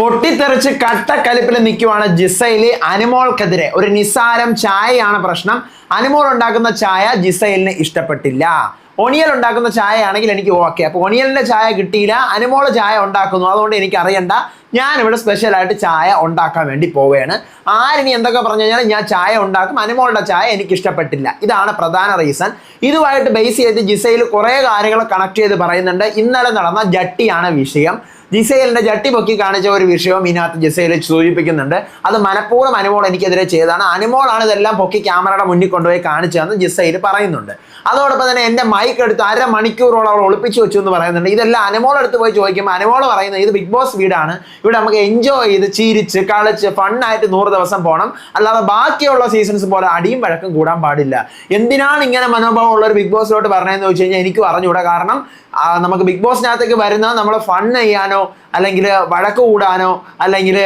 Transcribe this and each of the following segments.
പൊട്ടിത്തെറിച്ച് കട്ടക്കലിപ്പിൽ നിൽക്കുവാണ് ജിസൈൽ അനുമോൾക്കെതിരെ. ഒരു നിസ്സാരം ചായയാണ് പ്രശ്നം. അനുമോൾ ഉണ്ടാക്കുന്ന ചായ ജിസൈലിന് ഇഷ്ടപ്പെട്ടില്ല. ഒണിയൽ ഉണ്ടാക്കുന്ന ചായ ആണെങ്കിൽ എനിക്ക് ഓക്കെ. അപ്പോൾ ഒണിയലിന്റെ ചായ കിട്ടിയില്ല, അനുമോൾ ചായ ഉണ്ടാക്കുന്നു, അതുകൊണ്ട് എനിക്ക് അറിയണ്ട, ഞാനിവിടെ സ്പെഷ്യലായിട്ട് ചായ ഉണ്ടാക്കാൻ വേണ്ടി പോവുകയാണ്. ആരിനി എന്തൊക്കെ പറഞ്ഞു കഴിഞ്ഞാൽ ഞാൻ ചായ ഉണ്ടാക്കും, അനുമോളുടെ ചായ എനിക്ക് ഇഷ്ടപ്പെട്ടില്ല. ഇതാണ് പ്രധാന റീസൺ. ഇതുമായിട്ട് ബേസ് ചെയ്ത് ജിസൈൽ കുറേ കാര്യങ്ങൾ കണക്ട് ചെയ്ത് പറയുന്നുണ്ട്. ഇന്നലെ നടന്ന ജട്ടിയാണ് വിഷയം. ജിസൈലിന്റെ ജട്ടി പൊക്കി കാണിച്ച ഒരു വിഷയവും ഇതിനകത്ത് ജിസൈൽ സൂചിപ്പിക്കുന്നുണ്ട്. അത് മനഃപൂർവ്വം അനുമോൾ എനിക്കെതിരെ ചെയ്തതാണ്, അനുമോളാണ് ഇതെല്ലാം പൊക്കി ക്യാമറയുടെ മുന്നിൽ കൊണ്ടുപോയി കാണിച്ചതെന്ന് ജിസൈൽ പറയുന്നുണ്ട്. അതോടൊപ്പം തന്നെ എൻ്റെ മൈക്ക് എടുത്ത് 1/2 മണിക്കൂറോളം അവൾ ഒളിപ്പിച്ചു വെച്ചു എന്ന് പറയുന്നുണ്ട്. ഇതെല്ലാം അനുമോൾ എടുത്ത് പോയി ചോദിക്കുമ്പോൾ അനുമോൾ പറയുന്നത് ഇത് ബിഗ് ബോസ് വീടാണ്, ഇവിടെ നമുക്ക് എൻജോയ് ചെയ്ത് ചിരിച്ച് കളിച്ച് ഫണ്ണായിട്ട് 100 ദിവസം പോകണം, അല്ലാതെ ബാക്കിയുള്ള സീസൺസ് പോലെ അടിയും വഴക്കും കൂടാൻ പാടില്ല. എന്തിനാണ് ഇങ്ങനെ മനോഭാവം ഉള്ള ഒരു ബിഗ് ബോസിലോട്ട് പറഞ്ഞതെന്ന് വെച്ച് കഴിഞ്ഞാൽ എനിക്ക് പറഞ്ഞുകൂടാ. കാരണം നമുക്ക് ബിഗ് ബോസിനകത്തേക്ക് വരുന്നത് നമ്മൾ ഫൺ ചെയ്യാനോ അല്ലെങ്കിൽ വഴക്ക് കൂടാനോ അല്ലെങ്കിൽ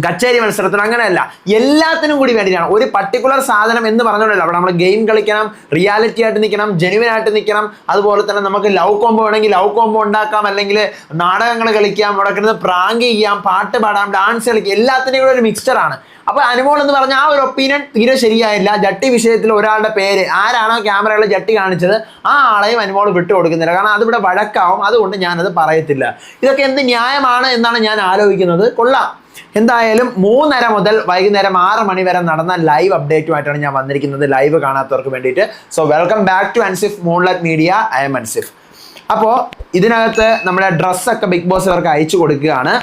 കച്ചേരി മത്സരത്തിന് അങ്ങനെയല്ല, എല്ലാത്തിനും കൂടി വേണ്ടിയിട്ടാണ്. ഒരു പർട്ടിക്കുലർ സാധനം എന്ന് പറഞ്ഞുകൊണ്ടല്ല, അവിടെ നമ്മൾ ഗെയിം കളിക്കണം, റിയാലിറ്റി ആയിട്ട് നിൽക്കണം, ജെനുവിൻ ആയിട്ട് നിൽക്കണം. അതുപോലെ തന്നെ നമുക്ക് ലവ് കോംബോ വേണമെങ്കിൽ ലവ് കോംബോ ഉണ്ടാക്കാം, അല്ലെങ്കിൽ നാടകങ്ങൾ കളിക്കാം, അവിടെ കിടന്ന് പ്രാങ്ക് ചെയ്യാം, പാട്ട് പാടാം, ഡാൻസ് കളിക്കാം, എല്ലാത്തിനും കൂടെ ഒരു മിക്സ്ചറാണ്. അപ്പോൾ അനുമോൾ എന്ന് പറഞ്ഞാൽ ആ ഒരു ഒപ്പീനിയൻ തീരെ ശരിയായില്ല. ജട്ടി വിഷയത്തിൽ ഒരാളുടെ പേര് ആരാണോ ക്യാമറയിൽ ജട്ടി കാണിച്ചത് ആ ആളെയും അനുമോൾ വിട്ടു കൊടുക്കുന്നില്ല. കാരണം അതിവിടെ വഴക്കാവും, അതുകൊണ്ട് ഞാനത് പറയത്തില്ല. ഇതൊക്കെ എന്ത് ന്യായമാണ് എന്നാണ് ഞാൻ ആലോചിക്കുന്നത്. കൊള്ളാം. എന്തായാലും 3:30 മുതൽ വൈകുന്നേരം 6 മണി വരെ നടന്ന ലൈവ് അപ്ഡേറ്റുമായിട്ടാണ് ഞാൻ വന്നിരിക്കുന്നത്, ലൈവ് കാണാത്തവർക്ക് വേണ്ടിയിട്ട്. So welcome back to Ansif moonlight media. I'm Ansif. അപ്പോൾ ഇതിനകത്ത് നമ്മുടെ ഡ്രസ്സൊക്കെ ബിഗ് ബോസ് അവർക്ക് അയച്ചു കൊടുക്കുകയാണ്.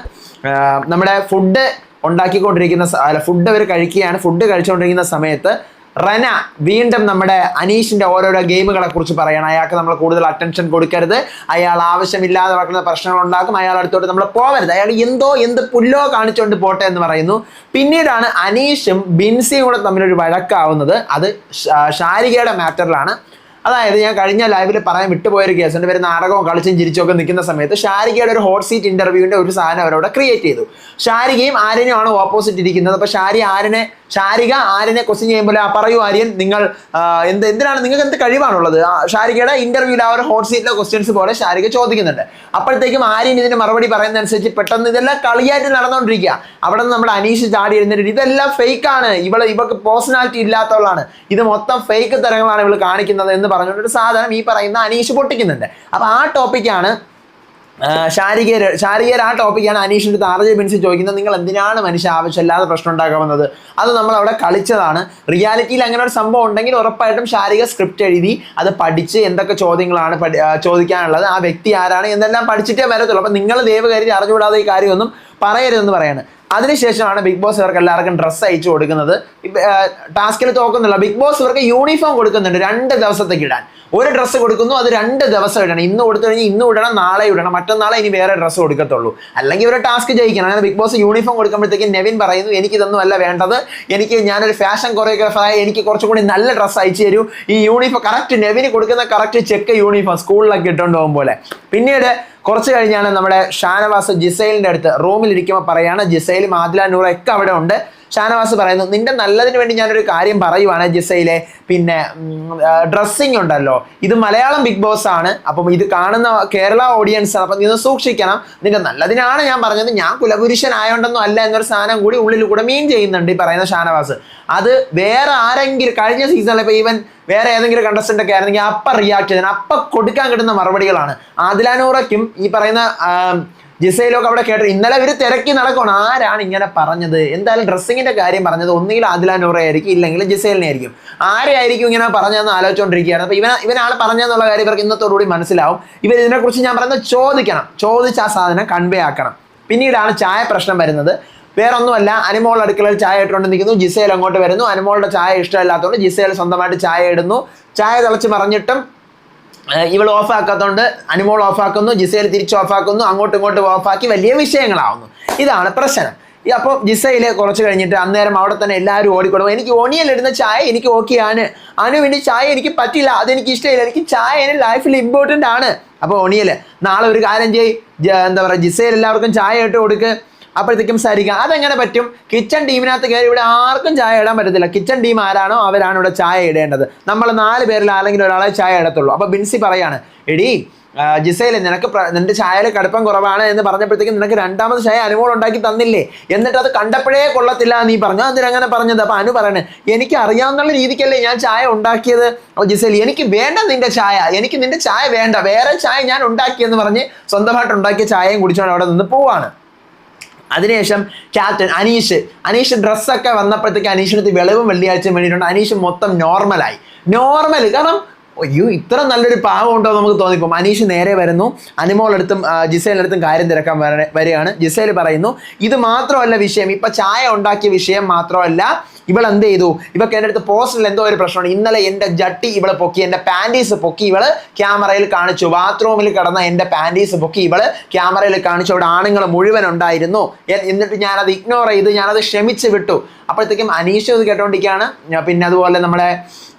നമ്മുടെ ഫുഡ് ഉണ്ടാക്കിക്കൊണ്ടിരിക്കുന്ന ഫുഡ് അവർ കഴിക്കുകയാണ്. ഫുഡ് കഴിച്ചുകൊണ്ടിരിക്കുന്ന സമയത്ത് റന വീണ്ടും നമ്മുടെ അനീഷിന്റെ ഓരോരോ ഗെയിമുകളെ കുറിച്ച് പറയണം. അയാൾക്ക് നമ്മൾ കൂടുതൽ അറ്റൻഷൻ കൊടുക്കരുത്, അയാൾ ആവശ്യമില്ലാതെ നടക്കുന്ന പ്രശ്നങ്ങൾ ഉണ്ടാക്കും, അയാൾ അടുത്തോട്ട് നമ്മൾ പോകരുത്, അയാൾ എന്ത് പുല്ലോ കാണിച്ചുകൊണ്ട് പോട്ടെ എന്ന് പറയുന്നു. പിന്നീടാണ് അനീഷും ബിൻസിയും കൂടെ തമ്മിലൊരു വഴക്കാവുന്നത്. അത് ഷാരികയുടെ മാറ്ററിലാണ്. അതായത് ഞാൻ കഴിഞ്ഞ ലൈവിൽ പറയാൻ വിട്ടുപോയൊരു കേസുണ്ട്. ഇവർ നാടകവും കളിച്ചും ചിരിച്ചൊക്കെ നിൽക്കുന്ന സമയത്ത് ഷാരികയുടെ ഒരു ഹോട്ട് സീറ്റ് ഇന്റർവ്യൂവിന്റെ ഒരു സാധനം അവരവിടെ ക്രിയേറ്റ് ചെയ്തു. ഷാരികയും ആര്യനുമാണ് ഓപ്പോസിറ്റ് ഇരിക്കുന്നത്. അപ്പോൾ ഷാരിക ആര്യനെ ക്വസ്റ്റ്യൻ ചെയ്യുമ്പോൾ പറയൂ ആര്യൻ, നിങ്ങൾ എന്തിനാണ്, നിങ്ങൾക്ക് എന്ത് കഴിവാണുള്ളത്? ഷാരികയുടെ ഇന്റർവ്യൂവിൽ ആ ഒരു ഹോട്ട് സീറ്റിലെ ക്വസ്റ്റ്യൻസ് പോലെ ഷാരിക ചോദിക്കുന്നുണ്ട്. അപ്പോഴത്തേക്കും ആര്യൻ ഇതിന് മറുപടി പറയുന്നതനുസരിച്ച് പെട്ടെന്ന് ഇതെല്ലാം കളിയായിട്ട് നടന്നുകൊണ്ടിരിക്കുക. അവിടെ നിന്ന് നമ്മുടെ അനീഷ് ചാടി എഴുന്നിട്ട് ഇതെല്ലാം ഫേക്കാണ്, ഇവൾക്ക് പേഴ്സണാലിറ്റി ഇല്ലാത്തവളാണ്, ഇത് മൊത്തം ഫേക്ക് തരങ്ങളാണ് ഇവൾ കാണിക്കുന്നത് എന്ന് പറഞ്ഞുകൊണ്ടൊരു സാധനം ഈ പറയുന്ന അനീഷ് പൊട്ടിക്കുന്നുണ്ട്. അപ്പൊ ആ ടോപ്പിക്കാണ് ഷാരികയുടെ ആ ടോപ്പിക്കാണ് അനീഷിൻ്റെ RJ ബിൻസി ചോദിക്കുന്നത്, നിങ്ങൾ എന്തിനാണ് മനുഷ്യ ആവശ്യമില്ലാതെ പ്രശ്നം ഉണ്ടാക്കാമെന്നത്? അത് നമ്മൾ അവിടെ കളിച്ചതാണ്. റിയാലിറ്റിയിൽ അങ്ങനെ ഒരു സംഭവം ഉണ്ടെങ്കിൽ ഉറപ്പായിട്ടും ഷാരിക സ്ക്രിപ്റ്റ് എഴുതി അത് പഠിച്ച് എന്തൊക്കെ ചോദ്യങ്ങളാണ് ചോദിക്കാനുള്ളത്, ആ വ്യക്തി ആരാണ് എന്നെല്ലാം പഠിച്ചിട്ടേ വരത്തുള്ളൂ. അപ്പം നിങ്ങൾ ദയവ് കരുതി അറിഞ്ഞുകൂടാതെ ഈ കാര്യമൊന്നും പറയരുതെന്ന് പറയാണ്. അതിനുശേഷമാണ് ബിഗ് ബോസ് ഇവർക്ക് എല്ലാവർക്കും ഡ്രസ്സ് അയച്ചു കൊടുക്കുന്നത്. ടാസ്കിൽ തോക്കുന്നില്ല, ബിഗ് ബോസ് ഇവർക്ക് യൂണിഫോം കൊടുക്കുന്നുണ്ട് 2 ദിവസത്തേക്ക് ഇടാൻ. ഒരു ഡ്രസ്സ് കൊടുക്കുന്നു, അത് 2 ദിവസം ഇടണം. ഇന്ന് കൊടുത്തു കഴിഞ്ഞാൽ ഇന്നും ഇടണം, നാളെ ഇടണം, മറ്റന്നാളെ ഇനി വേറെ ഡ്രസ്സ് കൊടുക്കത്തുള്ളൂ. അല്ലെങ്കിൽ ഒരു ടാസ്ക് ജയിക്കണം. അങ്ങനെ ബിഗ് ബോസ് യൂണിഫോം കൊടുക്കുമ്പോഴത്തേക്കും നെവിൻ പറയുന്നു, എനിക്കിതൊന്നും അല്ല വേണ്ടത്, ഞാനൊരു ഫാഷൻ കൊറിയോഗ്രാഫറായ എനിക്ക് കുറച്ചും കൂടി നല്ല ഡ്രസ്സ് അയച്ചു തരൂ. ഈ യൂണിഫോം കറക്റ്റ് നെവിന് കൊടുക്കുന്ന കറക്റ്റ് ചെക്ക് യൂണിഫോം സ്കൂളിലൊക്കെ ഇട്ടുകൊണ്ട് പോകും പോലെ. പിന്നീട് കുറച്ച് കഴിഞ്ഞാണ് നമ്മുടെ ഷാനവാസ് ജിസൈലിൻ്റെ അടുത്ത് റൂമിലിരിക്കുമ്പോൾ പറയാണ്, ജിസൈലും ആദില നൂറ ഒക്കെ അവിടെ ഉണ്ട്. ഷാനവാസ് പറയുന്നു, നിന്റെ നല്ലതിന് വേണ്ടി ഞാനൊരു കാര്യം പറയുവാണ് ജിസൈലെ, പിന്നെ ഡ്രസ്സിങ് ഉണ്ടല്ലോ, ഇത് മലയാളം ബിഗ് ബോസ് ആണ്, അപ്പം ഇത് കാണുന്ന കേരള ഓഡിയൻസ് ആണ്, അപ്പം നീ സൂക്ഷിക്കണം, നിന്റെ നല്ലതിനാണ് ഞാൻ പറഞ്ഞത്, ഞാൻ കുലപുരുഷനായോണ്ടൊന്നും അല്ല എന്നൊരു സാധനം കൂടി ഉള്ളിൽ കൂടെ മീൻ ചെയ്യുന്നുണ്ട് ഈ പറയുന്ന ഷാനവാസ്. അത് വേറെ ആരെങ്കിലും കഴിഞ്ഞ സീസണിൽ ഇപ്പോൾ ഈവൻ വേറെ ഏതെങ്കിലും കണ്ടസ്റ്റന്റ് ഒക്കെ ആയിരുന്നെങ്കിൽ അപ്പം റിയാക്ട് ചെയ്തത്, അപ്പം കൊടുക്കാൻ കിട്ടുന്ന മറുപടികളാണ്. ആദില നൂറയ്ക്കും ഈ പറയുന്ന ജിസൈലൊക്കെ അവിടെ കേട്ടു. ഇന്നലെ ഇവർ തിരക്കി നടക്കണം, ആരാണ് ഇങ്ങനെ പറഞ്ഞത്? എന്തായാലും ഡ്രസ്സിങ്ങിന്റെ കാര്യം പറഞ്ഞത് ഒന്നുകിൽ ആദില നൂറ ആയിരിക്കും, ഇല്ലെങ്കിൽ ജിസൈലിനെ ആയിരിക്കും. ആരെയായിരിക്കും ഇങ്ങനെ പറഞ്ഞതെന്ന് ആലോചിച്ചുകൊണ്ടിരിക്കുകയാണ്. അപ്പോൾ ഇവനാണ് പറഞ്ഞതെന്നുള്ള കാര്യം ഇവർക്ക് ഇന്നത്തോടുകൂടി മനസ്സിലാവും. ഇവർ ഇതിനെക്കുറിച്ച് ഞാൻ പറയുന്നത് ചോദിച്ച് ആ സാധനം കൺവേ ആക്കണം. പിന്നീടാണ് ചായ പ്രശ്നം വരുന്നത്. വേറൊന്നുമല്ല, അനുമോൾ അടുക്കളയിൽ ചായ ഇട്ടുകൊണ്ട് നിൽക്കുന്നു, ജിസൈൽ അങ്ങോട്ട് വരുന്നു. അനുമോളുടെ ചായ ഇഷ്ടമില്ലാത്തതുകൊണ്ട് ജിസൈൽ സ്വന്തമായിട്ട് ചായ ഇടുന്നു. ചായ തിളച്ച് മറിഞ്ഞിട്ടും ഇവൾ ഓഫാക്കാത്തതുകൊണ്ട് അനുമോൾ ഓഫാക്കുന്നു, ജിസൈൽ തിരിച്ച് ഓഫാക്കുന്നു, അങ്ങോട്ടും ഇങ്ങോട്ടും ഓഫാക്കി വലിയ വിഷയങ്ങളാവുന്നു. ഇതാണ് പ്രശ്നം. അപ്പോൾ ജിസൈല് കുറച്ച് കഴിഞ്ഞിട്ട് അന്നേരം അവിടെ തന്നെ എല്ലാവരും ഓടിക്കൊടുക്കും, എനിക്ക് ഓണിയൽ ഇടുന്ന ചായ എനിക്ക് ഓക്കെയാണ്, അനുവിൻ്റെ ചായ എനിക്ക് പറ്റില്ല, അതെനിക്ക് ഇഷ്ടമില്ല, എനിക്ക് ചായ എൻ്റെ ലൈഫിൽ ഇമ്പോർട്ടൻ്റ് ആണ്. അപ്പോൾ ഓണിയൽ നാളെ ഒരു കാര്യം എന്താ പറയുക, ജിസൈൽ എല്ലാവർക്കും ചായ ഇട്ട് കൊടുക്ക്, അപ്പോഴത്തേക്കും സരിക അതെങ്ങനെ പറ്റും? കിച്ചൺ ടീമിനകത്ത് കയറി ഇവിടെ ആർക്കും ചായ ഇടാൻ പറ്റത്തില്ല. കിച്ചൺ ടീം ആരാണോ അവരാണ് ഇവിടെ ചായ ഇടേണ്ടത്. നമ്മൾ 4 പേരിൽ ആരെങ്കിലും ഒരാളെ ചായ ഇടത്തുള്ളൂ. അപ്പോൾ ബിൻസി പറയാണ്, എടി ജിസയിൽ നിനക്ക് നിന്റെ ചായയിൽ കടുപ്പം കുറവാണ് എന്ന് പറഞ്ഞപ്പോഴത്തേക്കും നിനക്ക് രണ്ടാമത് ചായ അനുമോൾ ഉണ്ടാക്കി തന്നില്ലേ, എന്നിട്ട് അത് കണ്ടപ്പോഴേ കൊള്ളത്തില്ല നീ പറഞ്ഞു, അതിനങ്ങനെ പറഞ്ഞത്. അപ്പൊ അനു പറയണേ എനിക്ക് അറിയാവുന്ന രീതിക്കല്ലേ ഞാൻ ചായ ഉണ്ടാക്കിയത്. ജിസയിൽ എനിക്ക് വേണ്ട നിന്റെ ചായ, എനിക്ക് നിന്റെ ചായ വേണ്ട, വേറെ ചായ ഞാൻ ഉണ്ടാക്കിയെന്ന് പറഞ്ഞ് സ്വന്തമായിട്ട് ഉണ്ടാക്കിയ ചായയും കുടിച്ചോണ്ട് അവിടെ നിന്ന് പോവാണ്. അതിനുശേഷം ക്യാപ്റ്റൻ അനീഷ് ഡ്രസ്സൊക്കെ വന്നപ്പോഴത്തേക്ക് അനീഷിനടുത്ത് വെളിവും വെള്ളിയാഴ്ചയും വേണ്ടിയിട്ടുണ്ട്. അനീഷ് മൊത്തം നോർമൽ, കാരണം അയ്യോ ഇത്ര നല്ലൊരു പാവം ഉണ്ടോ നമുക്ക് തോന്നിപ്പോ. അനീഷ് നേരെ വരുന്നു, അനുമോളടുത്തും ജിസേലിനടുത്തും കാര്യം തിരക്കാൻ വരികയാണ്. ജിസേൽ പറയുന്നു ഇത് മാത്രമല്ല വിഷയം, ഇപ്പൊ ചായ ഉണ്ടാക്കിയ വിഷയം മാത്രമല്ല, ഇവൾ എന്ത് ചെയ്തു, ഇവക്ക് എൻ്റെ അടുത്ത് പോസ്റ്ററിൽ എന്തോ ഒരു പ്രശ്നമാണ്. ഇന്നലെ എൻ്റെ ജട്ടി ഇവളെ പൊക്കി, എൻ്റെ പാൻറ്റീസ് പൊക്കി ഇവള് ക്യാമറയിൽ കാണിച്ചു, ബാത്റൂമിൽ കിടന്ന എൻ്റെ പാൻറ്റീസ് പൊക്കി ഇവള് ക്യാമറയിൽ കാണിച്ചു, അവിടെ ആണുങ്ങൾ മുഴുവൻ ഉണ്ടായിരുന്നു, എന്നിട്ട് ഞാനത് ഇഗ്നോർ ചെയ്ത് ഞാനത് ക്ഷമിച്ച് വിട്ടു. അപ്പോഴത്തേക്കും അനീഷും ഇത് കേട്ടോണ്ടിരിക്കുകയാണ്, പിന്നെ അതുപോലെ നമ്മുടെ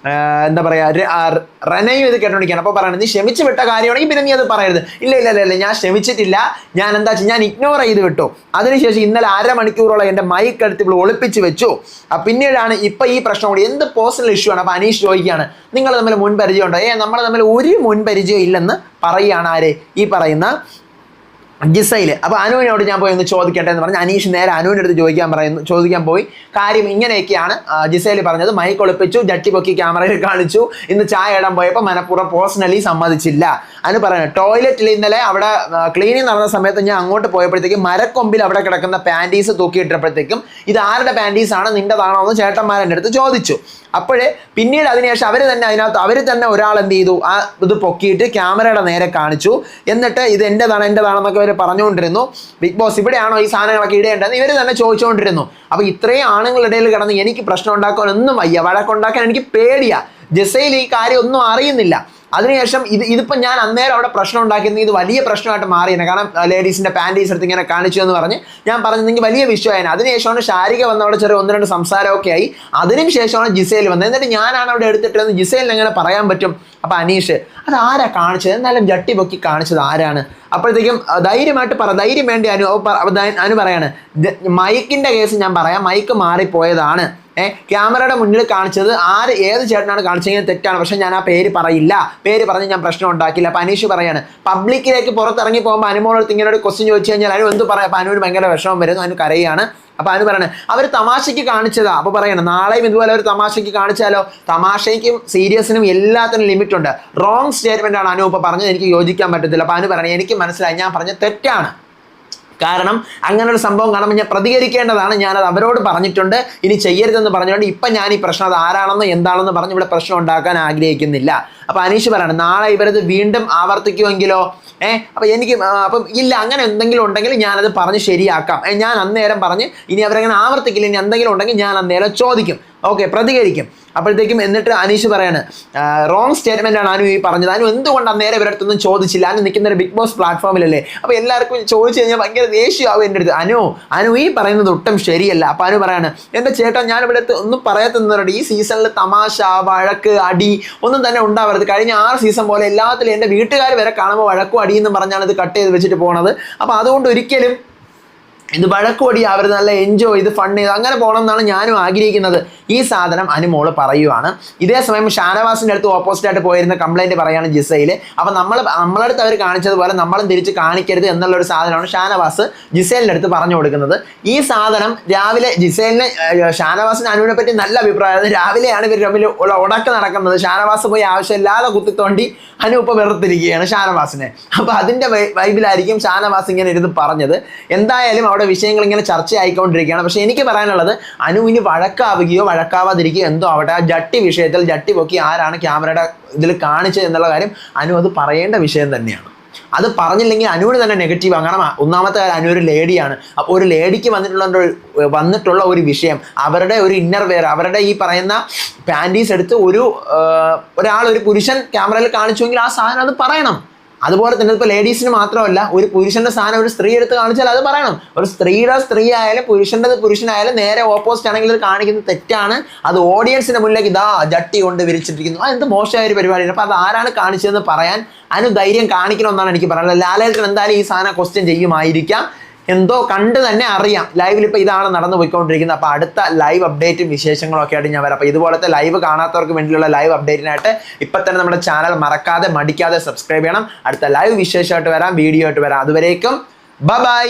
എന്താ പറയാ റനയും ഇത് കേട്ടോണ്ടിരിക്കുകയാണ്. അപ്പോൾ പറയണത് നീ ക്ഷമിച്ച് വിട്ട കാര്യമാണെങ്കിൽ പിന്നെ നീ അത് പറയരുത്. ഇല്ല ഞാൻ ക്ഷമിച്ചിട്ടില്ല, ഞാൻ എന്താ വെച്ചാൽ ഞാൻ ഇഗ്നോർ ചെയ്ത് വിട്ടു. അതിനുശേഷം ഇന്നലെ 1/2 മണിക്കൂറോളം എൻ്റെ മൈക്ക് എടുത്ത് ഇപ്പോൾ ഒളിപ്പിച്ച് വെച്ചു. പിന്നീടാണ് ഇപ്പം ഈ പ്രശ്നം കൂടി, എന്ത് പേഴ്സണൽ ഇഷ്യൂ ആണ്. അപ്പോൾ അനീഷ് ചോദിക്കുകയാണ് നിങ്ങൾ തമ്മിൽ മുൻപരിചയം ഉണ്ടോ? നമ്മൾ തമ്മിൽ ഒരു മുൻപരിചയം ഇല്ലെന്ന് പറയുകയാണ് ആര്, ഈ പറയുന്ന ജിസയിൽ. അപ്പോൾ അനുവിനോട് ഞാൻ പോയി ഒന്ന് ചോദിക്കട്ടെ എന്ന് പറഞ്ഞ് അനീഷ് നേരെ അനുവിൻ്റെ അടുത്ത് ചോദിക്കാൻ പോയി. കാര്യം ഇങ്ങനെയൊക്കെയാണ് ജിസയിൽ പറഞ്ഞത്, മൈക്ക് ഒളിപ്പിച്ചു, ജട്ടി പൊക്കി ക്യാമറയിൽ കാണിച്ചു, ഇന്ന് ചായ ഇടാൻ പോയപ്പോൾ മനഃപൂർവ്വം പേഴ്സണലി സമ്മതിച്ചില്ല. അനു പറയുന്നത് ടോയ്ലറ്റിൽ ഇന്നലെ അവിടെ ക്ലീനിങ് നടന്ന സമയത്ത് ഞാൻ അങ്ങോട്ട് പോയപ്പോഴത്തേക്കും മരക്കൊമ്പിൽ അവിടെ കിടക്കുന്ന പാൻറ്റീസ് തൂക്കിയിട്ടപ്പോഴത്തേക്കും ഇത് ആരുടെ പാൻറ്റീസാണ്, നിൻ്റെതാണോ എന്ന് ചേട്ടന്മാരെൻ്റെ അടുത്ത് ചോദിച്ചു. അപ്പോഴേ പിന്നീട് അതിനുശേഷം അവർ തന്നെ ഒരാൾ എന്ത് ചെയ്തു, ആ ഇത് പൊക്കിയിട്ട് ക്യാമറയുടെ നേരെ കാണിച്ചു, എന്നിട്ട് ഇത് എൻ്റെതാണെന്നൊക്കെ അവർ പറഞ്ഞുകൊണ്ടിരുന്നു. ബിഗ് ബോസ് ഇവിടെയാണോ ഈ സാധനങ്ങളൊക്കെ ഇടേണ്ടതെന്ന് ഇവർ തന്നെ ചോദിച്ചുകൊണ്ടിരുന്നു. അപ്പോൾ ഇത്രയും ആണുങ്ങളുടെ ഇടയിൽ കിടന്ന് എനിക്ക് പ്രശ്നം ഉണ്ടാക്കാനൊന്നും വയ്യ, വഴക്കുണ്ടാക്കാൻ എനിക്ക് പേടിയാ. ജിസയിൽ ഈ കാര്യം ഒന്നും അറിയുന്നില്ല. അതിനുശേഷം ഇതിപ്പം ഞാൻ അന്നേരം അവിടെ പ്രശ്നം ഉണ്ടാക്കിയത് ഇത് വലിയ പ്രശ്നമായിട്ട് മാറിയാണ്. കാരണം ലേഡീസിൻ്റെ പാൻറ്റീസ് എടുത്ത് ഇങ്ങനെ കാണിച്ചു എന്ന് പറഞ്ഞ് ഞാൻ പറഞ്ഞെങ്കിൽ വലിയ വിഷയമായിരുന്നു. അതിനുശേഷമാണ് ഷാരിക വന്ന് അവിടെ ചെറിയ 1-2 സംസാരമൊക്കെ ആയി. അതിനും ശേഷമാണ് ജിസയിൽ വന്നത്. എന്നിട്ട് ഞാനാണ് അവിടെ എടുത്തിട്ടെന്ന് ജിസയിലിന് എങ്ങനെ പറയാൻ പറ്റും? അപ്പം അനീഷ് അത് ആരാ കാണിച്ചത്, എന്നാലും ജട്ടി പൊക്കി കാണിച്ചത് ആരാണ്? അപ്പോഴത്തേക്കും ധൈര്യമായിട്ട് ധൈര്യം വേണ്ടി അനു പറയാണ് മൈക്കിൻ്റെ കേസ് ഞാൻ പറയാം, മൈക്ക് മാറിപ്പോയതാണ്. ക്യാമറയുടെ മുന്നിൽ കാണിച്ചത് ഏത് ചേട്ടനാണ് കാണിച്ചെങ്കിൽ തെറ്റാണ്, പക്ഷെ ഞാൻ ആ പേര് പറയില്ല, പേര് പറഞ്ഞ് ഞാൻ പ്രശ്നം ഉണ്ടാക്കില്ല. അപ്പം അനീഷ് പറയാണ് പബ്ലിക്കിലേക്ക് പുറത്തിറങ്ങി പോകുമ്പോൾ അനുമോളടുത്ത് ഇങ്ങനെ ഒരു ക്വസ്റ്റ്യൻ ചോദിച്ചു കഴിഞ്ഞാൽ അനു എന്ത് പറയാം? അപ്പം അനുവിന് ഭയങ്കര വിഷമം വരുന്നു, അനു കരയാണ്. അപ്പം അനു പറയണേ അവർ തമാശയ്ക്ക് കാണിച്ചതാ. അപ്പോൾ പറയണം നാളെയും ഇതുപോലെ ഒരു തമാശയ്ക്ക് കാണിച്ചാലോ? തമാശയ്ക്കും സീരിയസിനും എല്ലാത്തിനും ലിമിറ്റ് ഉണ്ട്. റോങ് സ്റ്റേറ്റ്മെൻ്റ് ആണ് അനു ഇപ്പോൾ പറഞ്ഞത്, എനിക്ക് യോജിക്കാൻ പറ്റത്തില്ല. അപ്പം അനു പറയണേ എനിക്ക് മനസ്സിലായി, ഞാൻ പറഞ്ഞത് തെറ്റാണ്, കാരണം അങ്ങനെ ഒരു സംഭവം കാണുമ്പോൾ ഞാൻ പ്രതികരിക്കേണ്ടതാണ്, ഞാനത് അവരോട് പറഞ്ഞിട്ടുണ്ട്, ഇനി ചെയ്യരുതെന്ന് പറഞ്ഞുകൊണ്ട് ഇപ്പം ഞാൻ ഈ പ്രശ്നം അത് ആരാണെന്നോ എന്താണെന്ന് പറഞ്ഞ് ഇവിടെ പ്രശ്നം ഉണ്ടാക്കാൻ ആഗ്രഹിക്കുന്നില്ല. അപ്പം അനീഷ് പറയാണ് നാളെ ഇവരത് വീണ്ടും ആവർത്തിക്കുമെങ്കിലോ? അപ്പം ഇല്ല, അങ്ങനെ എന്തെങ്കിലും ഉണ്ടെങ്കിൽ ഞാനത് പറഞ്ഞ് ശരിയാക്കാം, ഞാൻ അന്നേരം പറഞ്ഞ് ഇനി അവരങ്ങനെ ആവർത്തിക്കില്ല, ഇനി എന്തെങ്കിലും ഉണ്ടെങ്കിൽ ഞാൻ അന്നേരം ചോദിക്കും, ഓക്കെ പ്രതികരിക്കും. അപ്പോഴത്തേക്കും എന്നിട്ട് അനീഷ് പറയാണ് റോങ് സ്റ്റേറ്റ്മെൻ്റ് ആണ് അനു ഈ പറഞ്ഞത്. അനു എന്തുകൊണ്ട് അന്നേരം ഇവരുടെ അടുത്തൊന്നും ചോദിച്ചില്ല? അനു നിൽക്കുന്ന ഒരു ബിഗ് ബോസ് പ്ലാറ്റ്ഫോമിലല്ലേ, അപ്പോൾ എല്ലാവർക്കും ചോദിച്ചു കഴിഞ്ഞാൽ ഭയങ്കര ദേഷ്യമാവും എൻ്റെ അടുത്ത്. അനു ഈ പറയുന്നത് ഒട്ടും ശരിയല്ല. അപ്പോൾ അനു പറയാണ് എൻ്റെ ചേട്ടാ ഞാൻ ഇവിടെ അടുത്ത് ഒന്നും പറയാത്തതുകൊണ്ട് ഈ സീസണിൽ തമാശ, വഴക്ക്, അടി ഒന്നും തന്നെ ഉണ്ടാവരുത്. കഴിഞ്ഞ 6 സീസൺ പോലെ എല്ലാത്തിലും എൻ്റെ വീട്ടുകാർ വരെ കാണുമ്പോൾ വഴക്കും അടിയെന്ന് പറഞ്ഞാണ് ഇത് കട്ട് ചെയ്ത് വെച്ചിട്ട് പോണത്. അപ്പോൾ അതുകൊണ്ട് ഒരിക്കലും ഇത് വഴക്കുപടി അവർ നല്ല എൻജോയ് ചെയ്ത് ഫണ്ട് ചെയ്ത് അങ്ങനെ പോകണം എന്നാണ് ഞാനും ആഗ്രഹിക്കുന്നത്. ഈ സാധനം അനുമോള് പറയുവാണ്. ഇതേ സമയം ഷാനവാസിൻ്റെ അടുത്ത് ഓപ്പോസിറ്റായിട്ട് പോയിരുന്ന കംപ്ലൈൻറ്റ് പറയാണ് ജിസയിൽ. അപ്പം നമ്മളടുത്ത് അവർ കാണിച്ചതുപോലെ നമ്മളും തിരിച്ച് കാണിക്കരുത് എന്നുള്ളൊരു സാധനമാണ് ഷാനവാസ് ജിസേലിൻ്റെ അടുത്ത് പറഞ്ഞു കൊടുക്കുന്നത്. ഈ സാധനം രാവിലെ ജിസേലിന് ഷാനവാസിന് അനുവിനെ പറ്റി നല്ല അഭിപ്രായമായിരുന്നു. രാവിലെയാണ് ഇവർ തമ്മിൽ ഉടക്ക് നടക്കുന്നത്. ഷാനവാസ് പോയി ആവശ്യമില്ലാതെ കുത്തിത്തോണ്ടി അനു ഇപ്പോൾ വെറുത്തിരിക്കുകയാണ് ഷാനവാസിനെ. അപ്പോൾ അതിൻ്റെ വൈബിലായിരിക്കും ഷാനവാസ് ഇങ്ങനെ ഇരുന്ന് പറഞ്ഞത്. എന്തായാലും അവിടെ വിഷയങ്ങൾ ഇങ്ങനെ ചർച്ചയായിക്കൊണ്ടിരിക്കുകയാണ്. പക്ഷേ എനിക്ക് പറയാനുള്ളത് അനുവിന് വഴക്കാവുകയോ വഴക്കാവാതിരിക്കുകയോ എന്തോ ആവട്ടെ, ആ ജട്ടി വിഷയത്തിൽ ജട്ടി പൊക്കി ആരാണ് ക്യാമറയുടെ ഇതിൽ കാണിച്ചത് എന്നുള്ള കാര്യം അനു അത് പറയേണ്ട വിഷയം തന്നെയാണ്. അത് പറഞ്ഞില്ലെങ്കിൽ അനുവിന് തന്നെ നെഗറ്റീവ്. കാരണം ഒന്നാമത്തെ കാര്യം അനു ഒരു ലേഡിയാണ്. അപ്പോൾ ഒരു ലേഡിക്ക് വന്നിട്ടുള്ള ഒരു വിഷയം, അവരുടെ ഒരു ഇന്നർ വെയർ, അവരുടെ ഈ പറയുന്ന പാൻറ്റീസ് എടുത്ത് ഒരു പുരുഷൻ ക്യാമറയിൽ കാണിച്ചുവെങ്കിൽ ആ സാധനം അത് പറയണം. അതുപോലെ തന്നെ ഇപ്പോൾ ലേഡീസിന് മാത്രമല്ല, ഒരു പുരുഷൻ്റെ സാധനം ഒരു സ്ത്രീ എടുത്ത് കാണിച്ചാൽ അത് പറയണം. ഒരു സ്ത്രീയുടെ സ്ത്രീ ആയാലും പുരുഷൻ്റെത് പുരുഷനായാലും നേരെ ഓപ്പോസിറ്റ് ആണെങ്കിൽ ഇത് കാണിക്കുന്നത് തെറ്റാണ്. അത് ഓഡിയൻസിൻ്റെ മുന്നിലേക്ക് ഇതാ ജട്ടി കൊണ്ട് വിരിച്ചിട്ടിരിക്കുന്നു, എന്ത് മോശമായ ഒരു പരിപാടിയാണ്. അപ്പോൾ അത് ആരാണ് കാണിച്ചതെന്ന് പറയാൻ അനു ധൈര്യം കാണിക്കണമെന്നാണ് എനിക്ക് പറയുന്നത്. ലാലേട്ടൻ എന്തായാലും ഈ സാധനം ക്വസ്റ്റ്യൻ ചെയ്യുമായിരിക്കാം. എന്തോ കണ്ട് തന്നെ അറിയാം ലൈവിൽ ഇപ്പോൾ ഇതാണ് നടന്നു പോയിക്കൊണ്ടിരിക്കുന്നത്. അപ്പോൾ അടുത്ത ലൈവ് അപ്ഡേറ്റും വിശേഷങ്ങളും ഒക്കെ ആയിട്ട് ഞാൻ വരാം. അപ്പോൾ ഇതുപോലത്തെ ലൈവ് കാണാത്തവർക്ക് വേണ്ടിയുള്ള ലൈവ് അപ്ഡേറ്റിനായിട്ട് ഇപ്പം തന്നെ നമ്മുടെ ചാനൽ മറക്കാതെ മടിക്കാതെ സബ്സ്ക്രൈബ് ചെയ്യണം. അടുത്ത ലൈവ് വിശേഷമായിട്ട് വരാം, വീഡിയോ ആയിട്ട് വരാം. അതുവരേക്കും ബൈ.